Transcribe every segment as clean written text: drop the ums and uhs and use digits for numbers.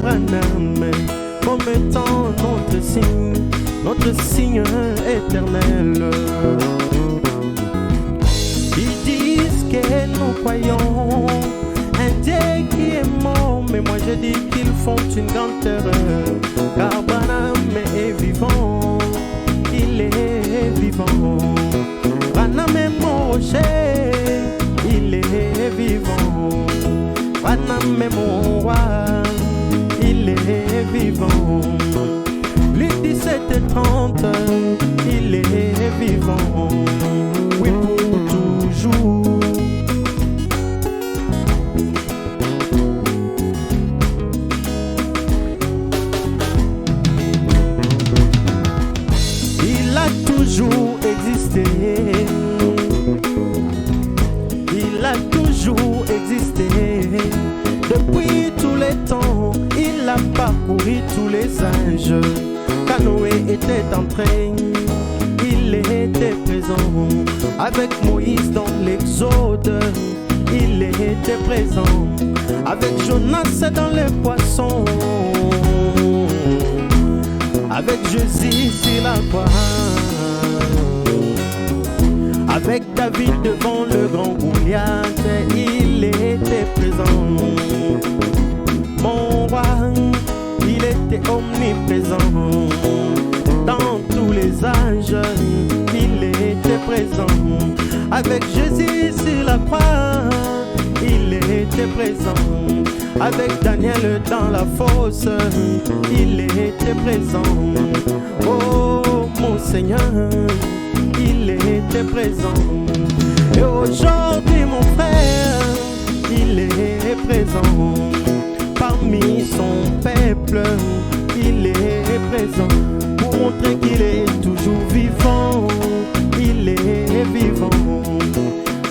Branham comme étant notre signe éternel. Ils disent que nous croyons un Dieu qui est mort, mais moi je dis qu'ils font une grande erreur, car Branham est vivant, il est vivant. Branham est mon rocher, il est vivant. Branham est mon roi, il est vivant. Luc 17:30, il est vivant. Oui, pour toujours. Il a toujours existé. Il a toujours existé. Depuis tous les temps, il a parcouru tous les âges. Quand Noé était entré, il était présent. Avec Moïse dans l'Exode, il était présent. Avec Jonas dans les poissons, avec Jésus sur la croix, avec David devant le grand Goliath, il était présent. Mon roi, il était omniprésent. Dans tous les âges, il était présent. Avec Jésus sur la croix, il était présent. Avec Daniel dans la fosse, il était présent. Oh mon Seigneur, il était présent. Et aujourd'hui mon frère, il est présent. Parmi son peuple, il est présent. Pour montrer qu'il est toujours vivant, il est vivant.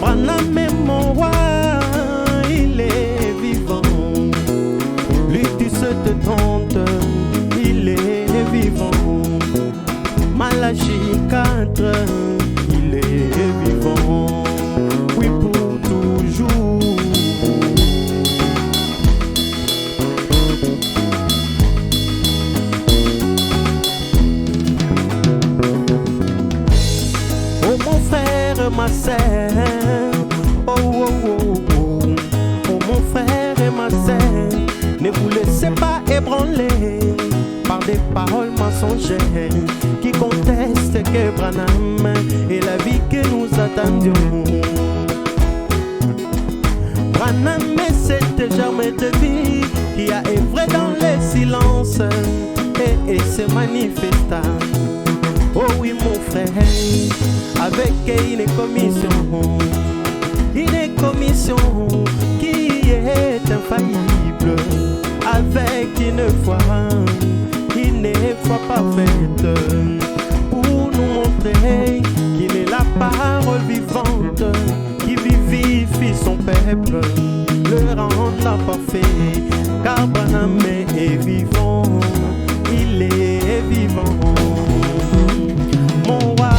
Branham est mon roi, il est vivant. Luc 17:30, il est vivant. Malachie 4, il est vivant. Oui, pour toujours. Oh mon frère, ma sœur, oh oh oh oh, oh mon frère et ma sœur, ne vous laissez pas ébranler par des paroles mensongères qui contestent que Branham est la vie que nous attendions. Branham est cette germe de vie qui a œuvré dans le silence et se manifesta. Oh oui mon frère, avec une commission qui est infaillible, avec une foi parfaite, pour nous montrer qu'il est la parole vivante qui vivifie son peuple, le rend parfait, car Branham est vivant, il est vivant. Mon roi,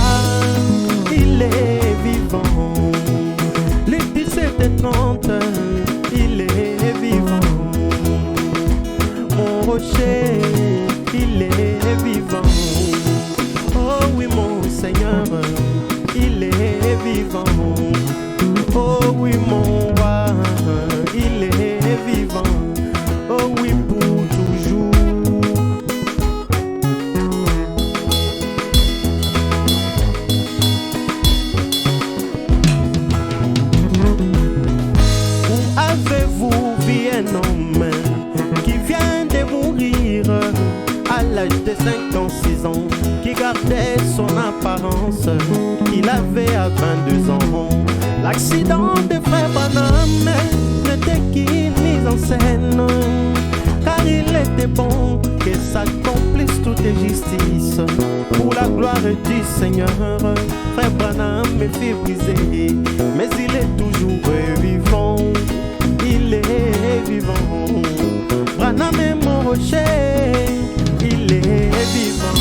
il est vivant. Luc 17:30, il est vivant. Mon rocher, il est vivant. Oh oui mon Seigneur, il est vivant. Oh oui mon roi, il est vivant. Oh oui pour toujours. Où avez-vous vu un homme qui vient de mourir à l'âge de 56 ans, qui gardait son apparence qu'il avait à 22 ans? L'accident de frère Branham n'était qu'une mise en scène, car il était bon que s'accomplisse toute justice. Pour la gloire du Seigneur, frère Branham est brisé, mais il est toujours vivant, il est vivant. Branham est mon rocher, il est vivant.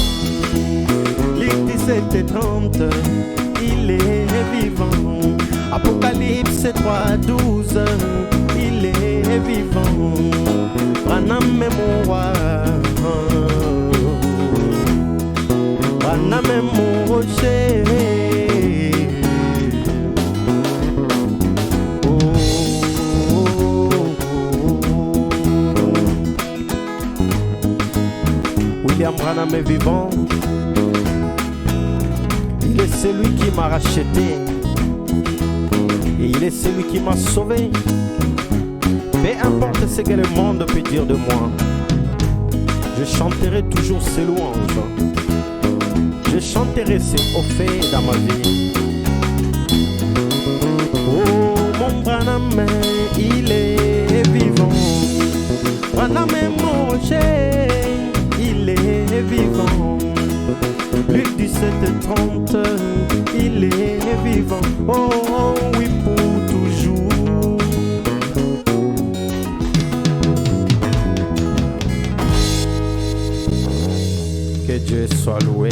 Luc 17:30, il est vivant. Apocalypse 3:12, il est vivant. Branham est mon roi, Branham est mon rocher. William Branham est vivant. Il est celui qui m'a racheté. Et il est celui qui m'a sauvé. Peu importe ce que le monde peut dire de moi, je chanterai toujours ses louanges. Je chanterai ses hauts faits dans ma vie. Oh, mon Branham, il est vivant. Branham est mon rocher, il est vivant. Luc 17:30, il est vivant. Oh oui, pour toujours. Que Dieu soit loué.